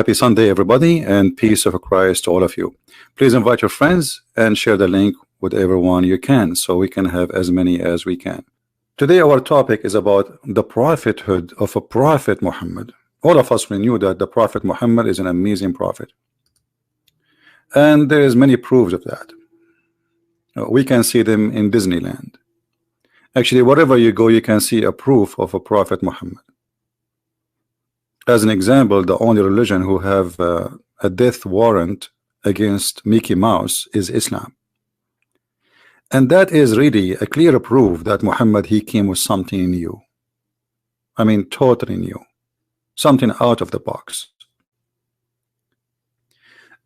Happy Sunday, everybody, and peace of Christ to all of you. Please invite your friends and share the link with everyone you can so we can have as many as we can. Today, our topic is about the prophethood of a prophet Muhammad. All of us, we knew that the prophet Muhammad is an amazing prophet. And there is many proofs of that. We can see them in Disneyland. Actually, wherever you go, you can see a proof of a prophet Muhammad. As an example, the only religion who have a death warrant against Mickey Mouse is Islam. And that is really a clear proof that Muhammad, he came with something new. I mean, totally new. Something out of the box.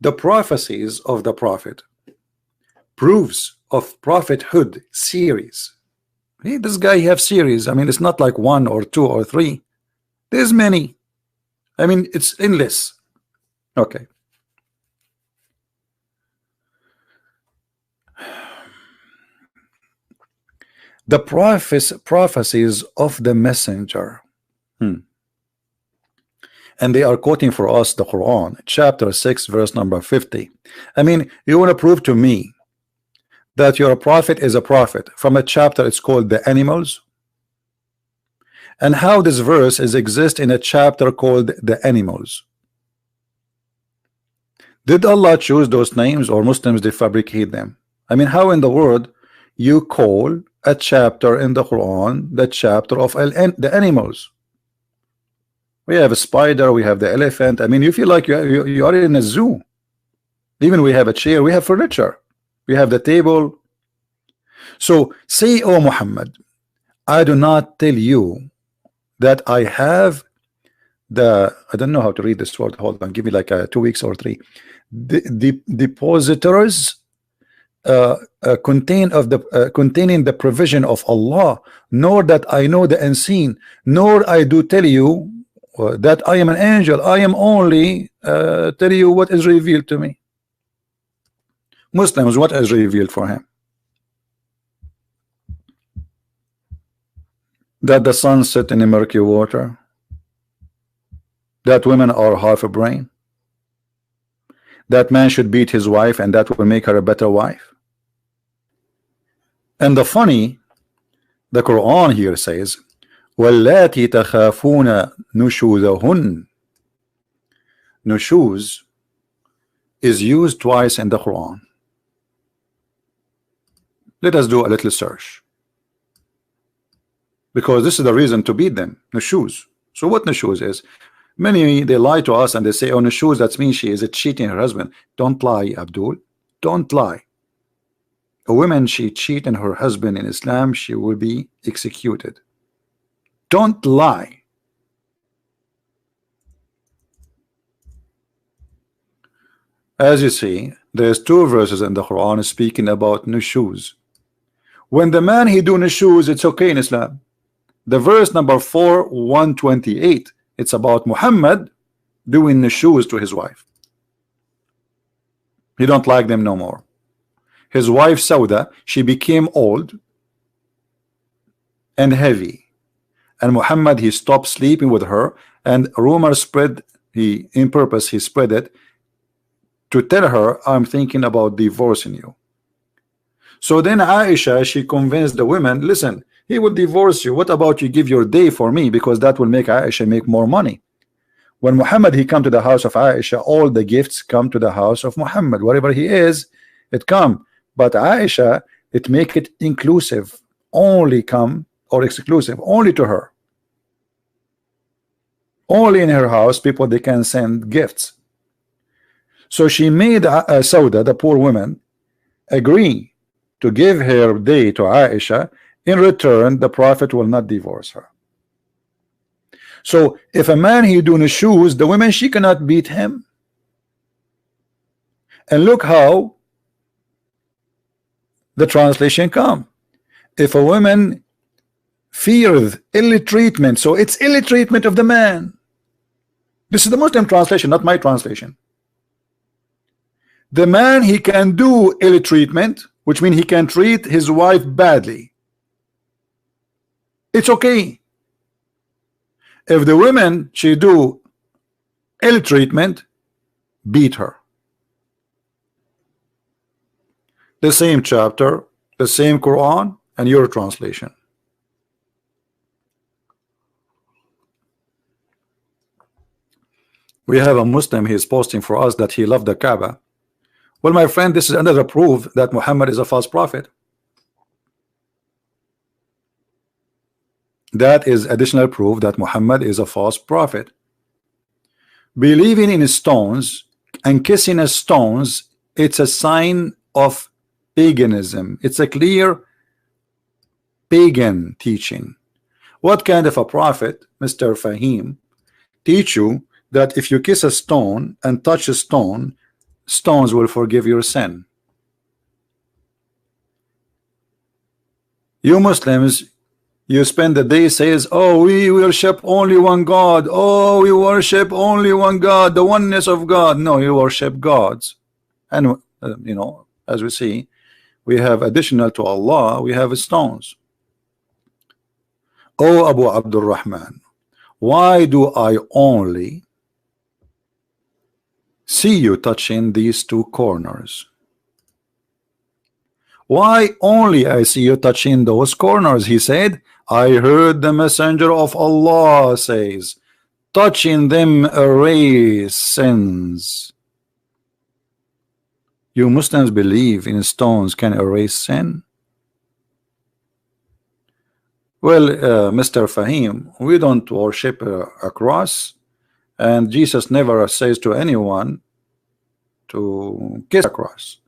The prophecies of the prophet, proofs of prophethood series. Hey, this guy have series. I mean, it's not like 1 or 2 or 3. There's many. I mean, it's endless. Okay. The prophecies of the messenger. And they are quoting for us the Quran, chapter 6, verse number 50. I mean, you want to prove to me that your prophet is a prophet from a chapter it's called the animals? And how this verse is exist in a chapter called the animals? Did Allah choose those names, or Muslims they fabricate them? I mean, how in the world you call a chapter in the Quran the chapter of the animals? We have a spider, we have the elephant. I mean, you feel like you are in a zoo. Even we have a chair, we have furniture, we have the table. So say, oh Muhammad, I do not tell you that I have the, I don't know how to read this word, hold on, give me like 2 weeks or 3, the depositors containing the provision of Allah, nor that I know the unseen, nor I do tell you that I am an angel. I am only tell you what is revealed to me. Muslims, what is revealed for him? That the sun set in the murky water, that women are half a brain, that man should beat his wife and that will make her a better wife. And the funny, the Quran here says, وَاللَّاتِي تَخَافُونَ نُشُوذَهُنَّ. Nushuz is used twice in the Quran. Let us do a little search, because this is the reason to beat them. Nushuz. So what nushuz is? Many, they lie to us and they say, oh, nushuz, that means she is cheating her husband. Don't lie, Abdul. Don't lie. A woman, she cheat on her husband in Islam, she will be executed. Don't lie. As you see, there's 2 verses in the Quran speaking about nushuz. When the man he do nushuz, it's okay in Islam. The verse number 4:128, it's about Muhammad doing nushuz to his wife. He don't like them no more. His wife Sauda, she became old and heavy, and Muhammad, he stopped sleeping with her, and rumor spread, he in purpose he spread it to tell her, I'm thinking about divorcing you. So then Aisha, she convinced the women, listen, he will divorce you. What about you give your day for me, because that will make Aisha make more money. When Muhammad he come to the house of Aisha, all the gifts come to the house of Muhammad. Wherever he is, it come. But Aisha, it make it inclusive, only come, or exclusive, only to her. Only in her house, people they can send gifts. So she made Sauda, the poor woman, agree to give her day to Aisha. In return, the Prophet will not divorce her. So if a man he do nushuz, the woman she cannot beat him. And look how the translation come. If a woman fears ill treatment, so it's ill treatment of the man. This is the Muslim translation, not my translation. The man he can do ill treatment, which means he can treat his wife badly. It's okay. If the women she do ill treatment, beat her. The same chapter, the same Quran, and your translation. We have a Muslim, he is posting for us that he loved the Kaaba. Well, my friend, this is another proof that Muhammad is a false prophet. That is additional proof that Muhammad is a false prophet. Believing in stones and kissing stones, it's a sign of paganism. It's a clear pagan teaching. What kind of a prophet, Mr. Fahim, teach you that if you kiss a stone and touch a stone, stones will forgive your sin? You Muslims, you spend the day says, oh, we worship only one God. Oh, we worship only one God, the oneness of God. No, you worship gods. And you know, as we see, we have additional to Allah, we have stones. Oh, Abu Abdul Rahman, why do I only see you touching these two corners? Why only I see you touching those corners? He said, I heard the messenger of Allah says, touching them erase sins. You Muslims believe in stones can erase sin? Well, Mr. Fahim, we don't worship a cross, and Jesus never says to anyone to kiss a cross.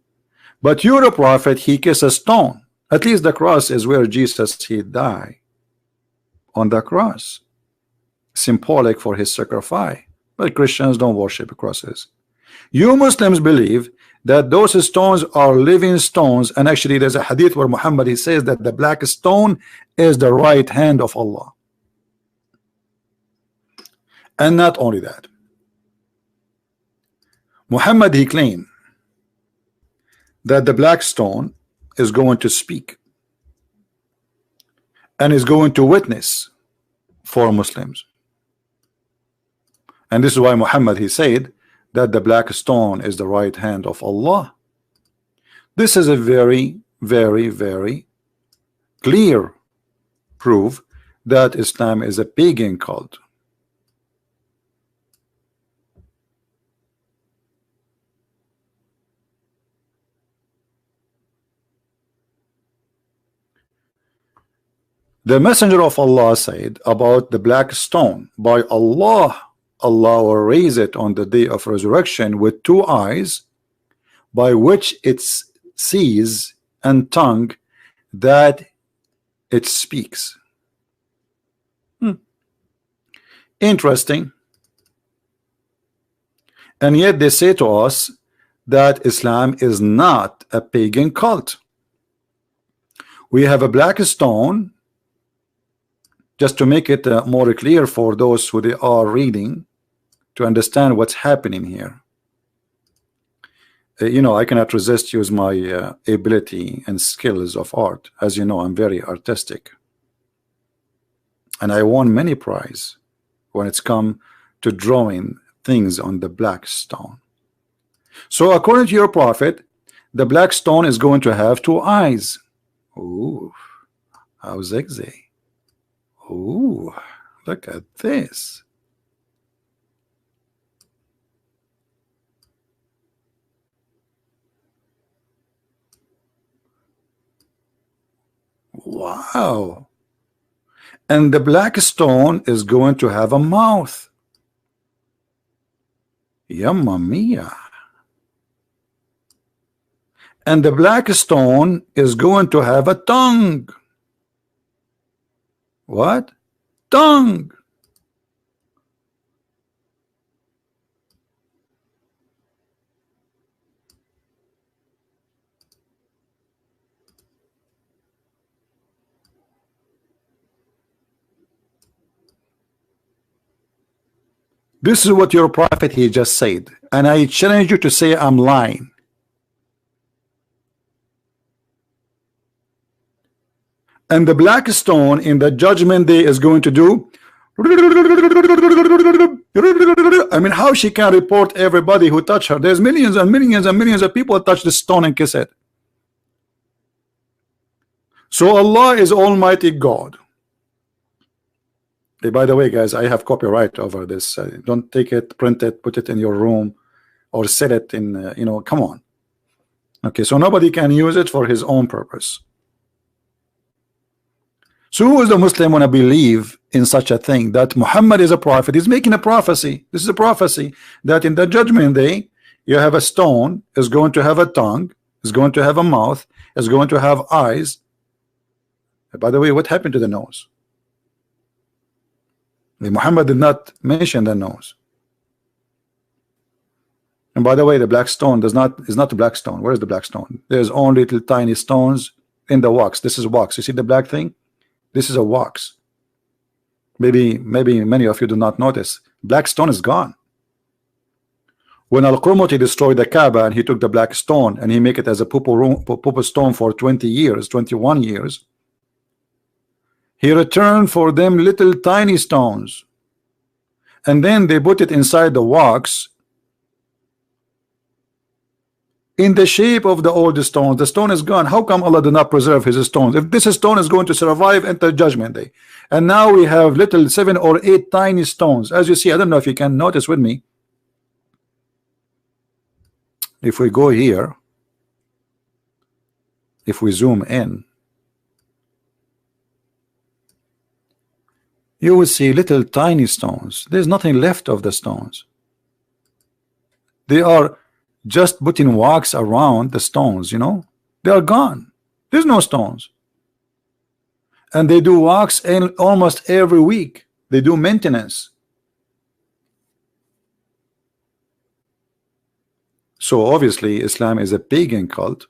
But you're a prophet, he kissed a stone. At least the cross is where Jesus he died on the cross, symbolic for his sacrifice. But Christians don't worship crosses. You Muslims believe that those stones are living stones, and actually there's a hadith where Muhammad he says that the black stone is the right hand of Allah. And not only that, Muhammad he claimed that the black stone is going to speak and is going to witness for Muslims. And this is why Muhammad he said that the black stone is the right hand of Allah. This is a very, very, very clear proof that Islam is a pagan cult. The messenger of Allah said about the black stone, by Allah, Allah will raise it on the day of resurrection with two eyes, by which it sees, and tongue that it speaks. Interesting. And yet they say to us that Islam is not a pagan cult. We have a black stone. Just to make it more clear for those who they are reading to understand what's happening here. You know, I cannot resist use my ability and skills of art. As you know, I'm very artistic, and I won many prizes when it's come to drawing things on the black stone. So according to your prophet, the black stone is going to have two eyes. Ooh, how zigzag. Ooh, look at this. Wow. And the black stone is going to have a mouth. Yamma mia. And the black stone is going to have a tongue. What? Tongue. This is what your prophet he just said, and I challenge you to say I'm lying. And the black stone in the judgment day is going to do I mean, how she can report everybody who touch her? There's millions and millions and millions of people touch the stone and kiss it. So Allah is Almighty God. Hey, by the way, guys, I have copyright over this. Don't take it, print it, put it in your room, or set it in. You know, come on. Okay, so nobody can use it for his own purpose. So who is the Muslim want to believe in such a thing, that Muhammad is a prophet? He's making a prophecy. This is a prophecy that in the judgment day you have a stone is going to have a tongue, is going to have a mouth, is going to have eyes. By the way, what happened to the nose? Muhammad did not mention the nose. And by the way, the black stone is not the black stone. Where is the black stone? There's only little tiny stones in the wax. This is wax. You see the black thing? This is a wax. Maybe many of you do not notice. Black stone is gone. When Al-Qurmuti destroyed the Kaaba and he took the black stone and he make it as a purple stone for 20 years, 21 years, he returned for them little tiny stones, and then they put it inside the wax in the shape of the old stones. The stone is gone. How come Allah did not preserve his stones? If this stone is going to survive until judgment day, and now we have little 7 or 8 tiny stones, as you see. I don't know if you can notice with me. If we go here, if we zoom in, you will see little tiny stones. There's nothing left of the stones. They are just putting wax around the stones, you know. They are gone. There's no stones. And they do wax almost every week. They do maintenance. So obviously Islam is a pagan cult.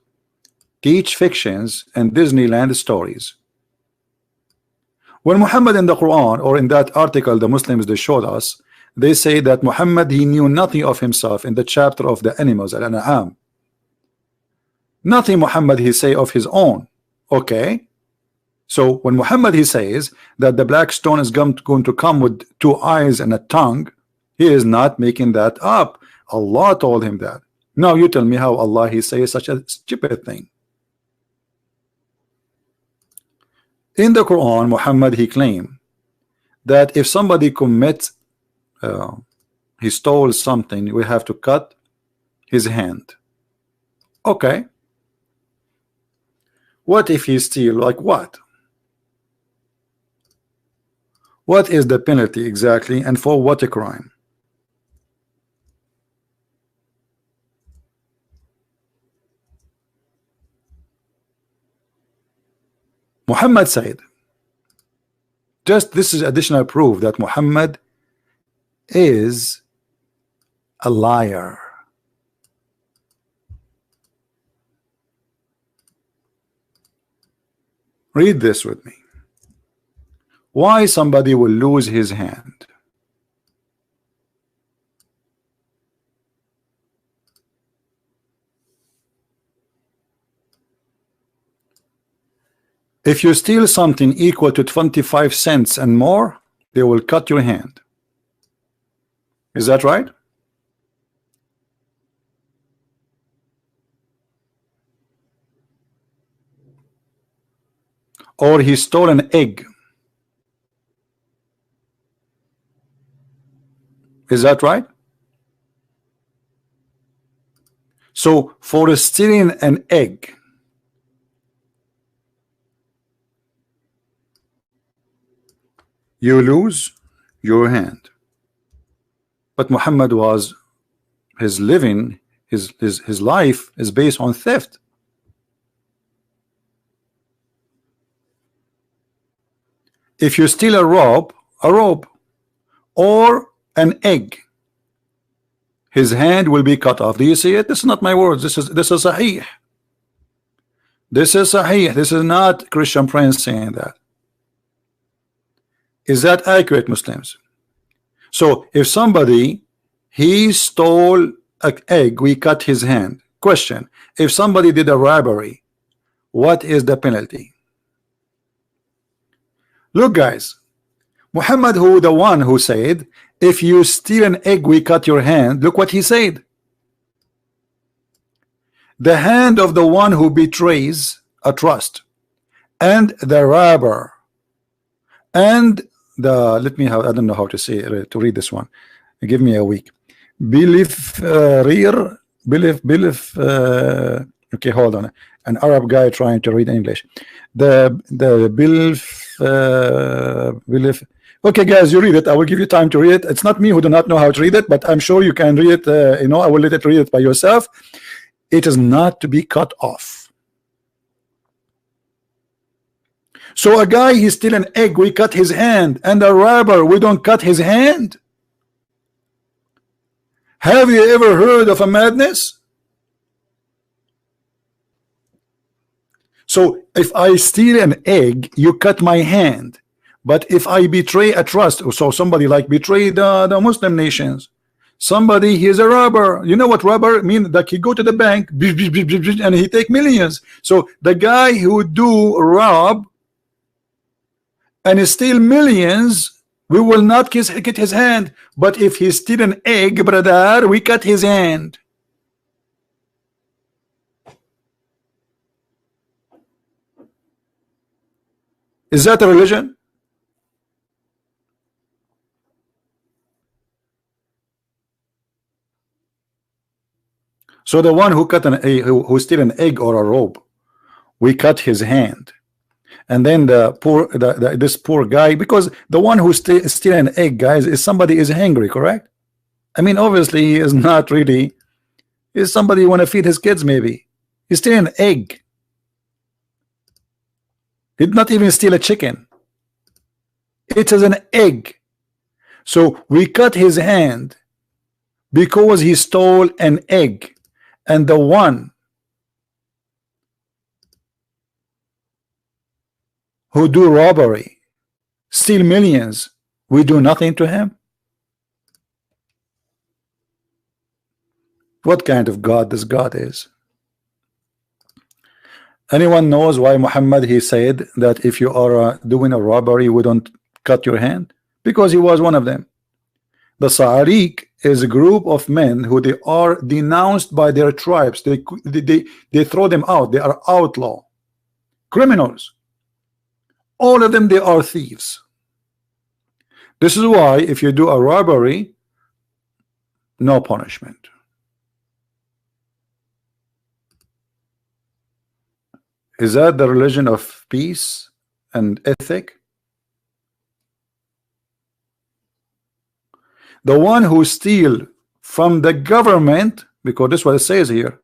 Teach fictions and Disneyland stories. When Muhammad in the Quran, or in that article the Muslims they showed us, they say that Muhammad, he knew nothing of himself in the chapter of the animals, Al-An'am. Nothing Muhammad he say of his own. Okay, so when Muhammad he says that the black stone is going to come with 2 eyes and a tongue, he is not making that up. Allah told him that. Now you tell me how Allah he says such a stupid thing. In the Quran, Muhammad he claimed that if somebody commits he stole something, we have to cut his hand. Okay, what if he steal? Like what? What is the penalty exactly, and for what a crime? Muhammad said, just this is additional proof that Muhammad is a liar. Read this with me. Why somebody will lose his hand? If you steal something equal to 25 cents and more, they will cut your hand. Is that right? Or he stole an egg. Is that right? So for stealing an egg, you lose your hand. But Muhammad was, his living, his life is based on theft. If you steal a rope or an egg, his hand will be cut off. Do you see it? This is not my words. This is Sahih. This is Sahih. This is not Christian Prince saying that. Is that accurate, Muslims? So if somebody he stole an egg, we cut his hand. Question: if somebody did a robbery, what is the penalty? Look, guys, Muhammad, who the one who said, if you steal an egg, we cut your hand. Look what he said. The hand of the one who betrays a trust, and the robber, and the, let me have, I don't know how to say to read this one. Give me a week. Belief rear, belief. Okay, hold on. An Arab guy trying to read English. The belief. Okay, guys, you read it. I will give you time to read it. It's not me who do not know how to read it, but I'm sure you can read it. You know, I will let it read it by yourself. It is not to be cut off. So a guy, he steal an egg, we cut his hand, and a robber, we don't cut his hand. Have you ever heard of a madness? So if I steal an egg, you cut my hand. But if I betray a trust, so somebody like betray the Muslim nations, somebody, he is a robber. You know what robber mean? Like he go to the bank and he take millions. So the guy who do rob and steal millions, we will not get his hand. But if he steal an egg, brother, we cut his hand. Is that a religion? So the one who cut who steal an egg or a rope, we cut his hand. And then the poor this poor guy, because the one who steal an egg, guys, is somebody is hungry, correct? I mean, obviously he is not really, is somebody who want to feed his kids, maybe. He steal an egg. He did not even steal a chicken. It is an egg. So we cut his hand because he stole an egg. And the one who do robbery, steal millions, we do nothing to him. What kind of God this God is? Anyone knows why Muhammad, he said that if you are doing a robbery, we don't cut your hand? Because he was one of them. The Sa'ariq is a group of men who they are denounced by their tribes. They throw them out. They are outlaw criminals. All of them, they are thieves. This is why if you do a robbery, no punishment. Is that the religion of peace and ethic? The one who steal from the government, because this is what it says here,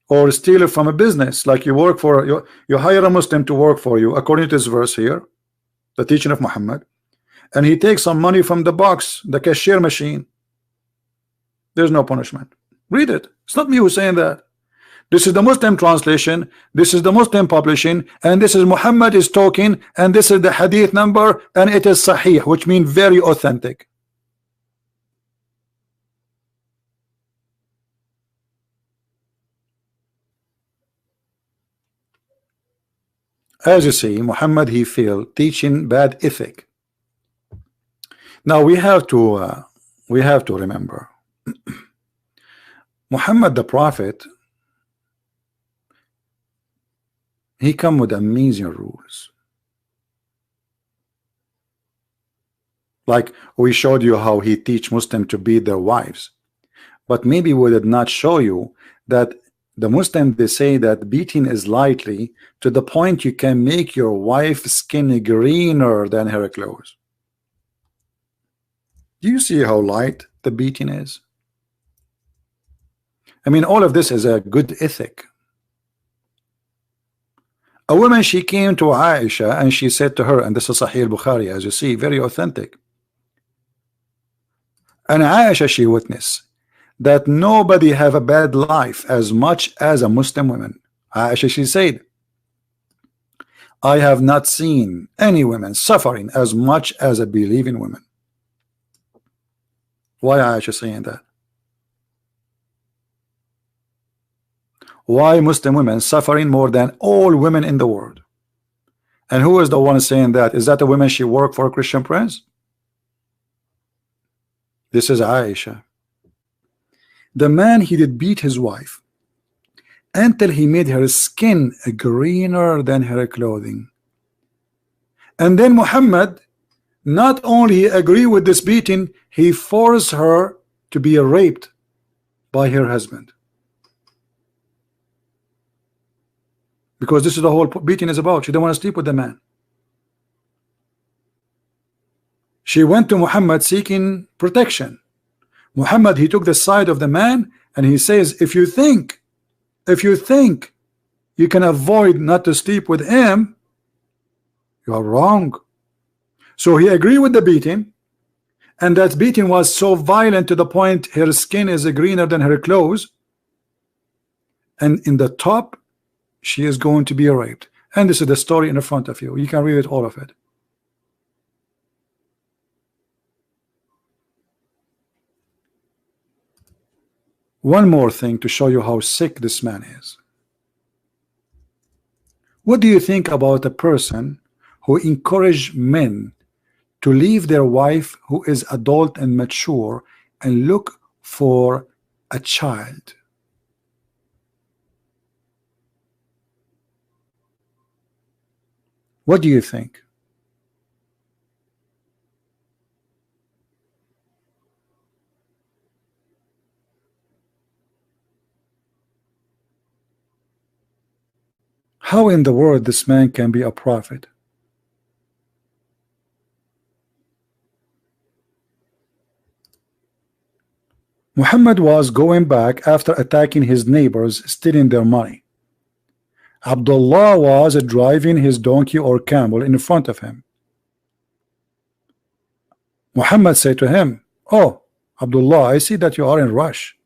or steal it from a business, like you work for, you hire a Muslim to work for you, according to this verse here, the teaching of Muhammad, and he takes some money from the box, the cashier machine, there's no punishment. Read it. It's not me who's saying that. This is the Muslim translation, this is the Muslim publishing, and this is Muhammad is talking, and this is the hadith number, and it is sahih, which means very authentic. As you see, Muhammad, he failed teaching bad ethic. Now we have to remember Muhammad the prophet, he come with amazing rules. Like we showed you how he teach Muslims to beat their wives, but maybe we did not show you that the Muslims, they say that beating is lightly to the point you can make your wife's skin greener than her clothes. Do you see how light the beating is? I mean, all of this is a good ethic. A woman, she came to Aisha and she said to her, and this is Sahih Bukhari, as you see, very authentic. And Aisha, she witnessed that nobody have a bad life as much as a Muslim woman. Aisha, she said, I have not seen any women suffering as much as a believing woman. Why Aisha saying that? Why Muslim women suffering more than all women in the world? And who is the one saying that? Is that the woman she worked for a Christian prince? This is Aisha. The man, he did beat his wife until he made her skin greener than her clothing. And then Muhammad not only agree with this beating, he forced her to be raped by her husband. Because this is the whole beating is about. She didn't want to sleep with the man. She went to Muhammad seeking protection. Muhammad, he took the side of the man, and he says, if you think you can avoid not to sleep with him, you are wrong. So he agreed with the beating, and that beating was so violent to the point her skin is greener than her clothes, and in the top she is going to be raped. And this is the story in front of you. You can read it, all of it. One more thing to show you how sick this man is. What do you think about a person who encourage men to leave their wife who is adult and mature and look for a child? What do you think? How in the world this man can be a prophet? Muhammad was going back after attacking his neighbors, stealing their money. Abdullah was driving his donkey or camel in front of him. Muhammad said to him, "Oh, Abdullah, I see that you are in rush.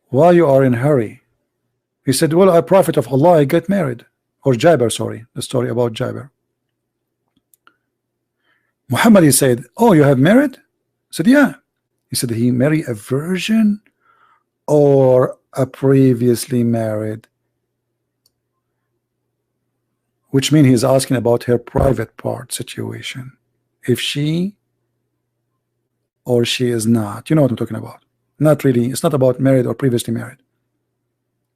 Why you are in hurry?" He said, "Well, a prophet of Allah, I get married." Or Jabir, sorry, the story about Jabir. Muhammad, he said, "Oh, you have married?" He said, "Yeah." He said, "He married a virgin or a previously married?" Which means he's asking about her private part situation. If she or she is not. You know what I'm talking about. Not really. It's not about married or previously married.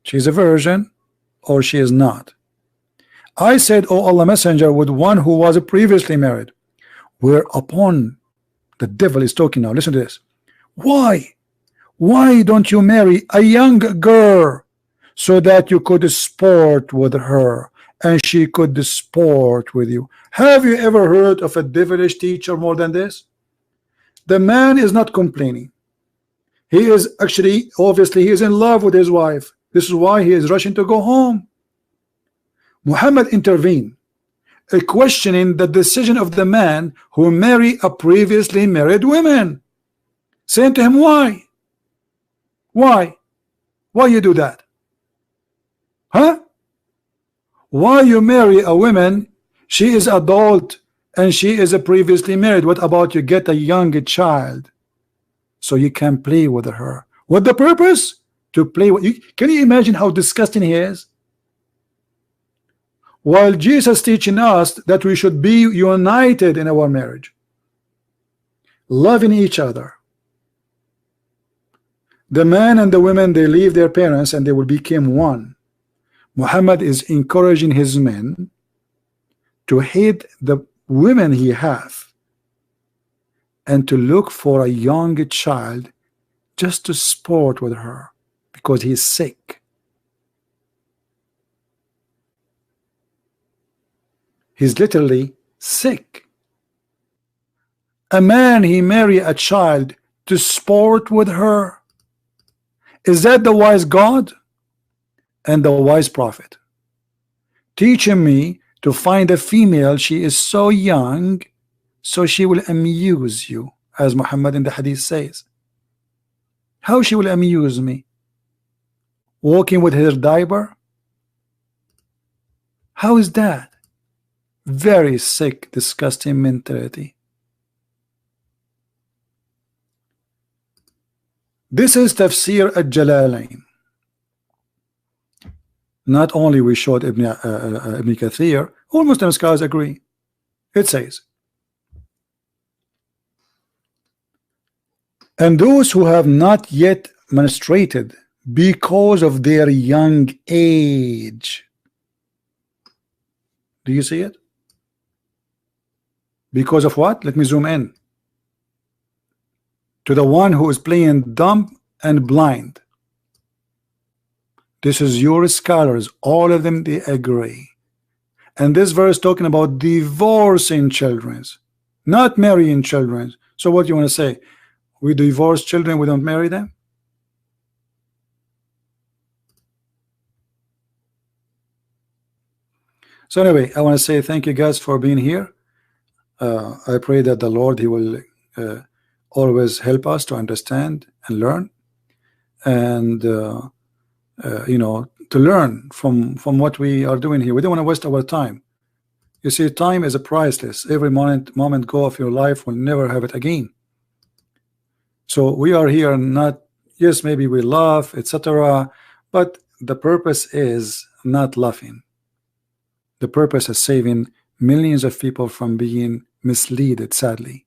She's a virgin or she is not. I said, "Oh Allah Messenger, with one who was previously married." Whereupon the devil is talking now. Listen to this. Why don't you marry a young girl so that you could sport with her and she could sport with you? Have you ever heard of a devilish teacher more than this? The man is not complaining. He is actually, obviously, he is in love with his wife. This is why he is rushing to go home. Muhammad intervened, questioning the decision of the man who married a previously married woman, saying to him, why you do that? Huh? Why you marry a woman? She is adult and she is a previously married. What about you get a young child so you can play with her? What the purpose? To play with you. Can you imagine how disgusting he is? While Jesus teaching us that we should be united in our marriage, loving each other. The man and the women, they leave their parents and they will become one. Muhammad is encouraging his men to hate the women he have and to look for a young child just to sport with her because he's sick. He's literally sick. A man, he marry a child to sport with her. Is that the wise God and the wise prophet? Teaching me to find a female, she is so young, so she will amuse you, as Muhammad in the hadith says. How she will amuse me? Walking with her diaper? How is that? Very sick, disgusting mentality. This is Tafsir al-Jalalain. Not only we showed Ibn Kathir, all Muslim scholars agree. It says, and those who have not yet menstruated because of their young age. Do you see it? Because of what? Let me zoom in. To the one who is playing dumb and blind. This is your scholars, all of them, they agree. And this verse talking about divorcing children, not marrying children. So what do you want to say? We divorce children, we don't marry them? So anyway, I want to say thank you guys for being here. I pray that the Lord, he will always help us to understand and learn, and you know, to learn from what we are doing here. We don't want to waste our time. You see, time is a priceless. Every moment go of your life will never have it again. So we are here not, yes, maybe we laugh, etc., but the purpose is not laughing. The purpose is saving millions of people from being misled, sadly.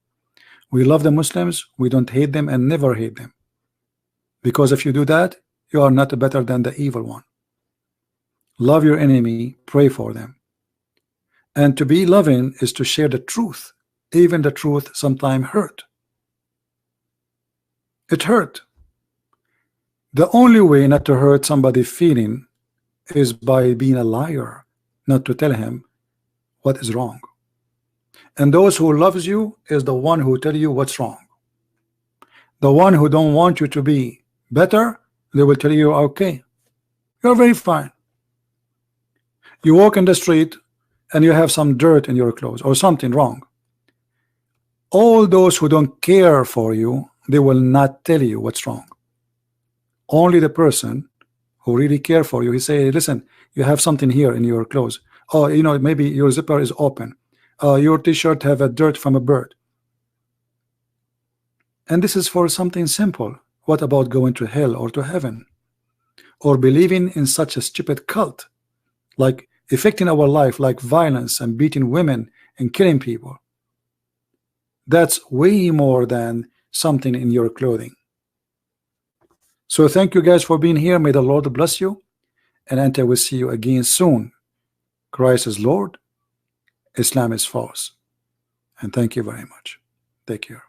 We love the Muslims, we don't hate them and never hate them. Because if you do that, you are not better than the evil one. Love your enemy, pray for them. And to be loving is to share the truth. Even the truth sometimes hurt. It hurt. The only way not to hurt somebody's feeling is by being a liar, not to tell him what is wrong. And those who loves you is the one who tell you what's wrong. The one who don't want you to be better, they will tell you, okay, you're very fine. You walk in the street and you have some dirt in your clothes or something wrong. All those who don't care for you, they will not tell you what's wrong. Only the person who really care for you, he say, listen, you have something here in your clothes. Oh, you know, maybe your zipper is open. Your t-shirt have a dirt from a bird. And this is for something simple. What about going to hell or to heaven? Or believing in such a stupid cult, like affecting our life, like violence and beating women and killing people? That's way more than something in your clothing. So thank you guys for being here. May the Lord bless you, and until we see you again soon. Christ is Lord, Islam is false. And thank you very much. Take care.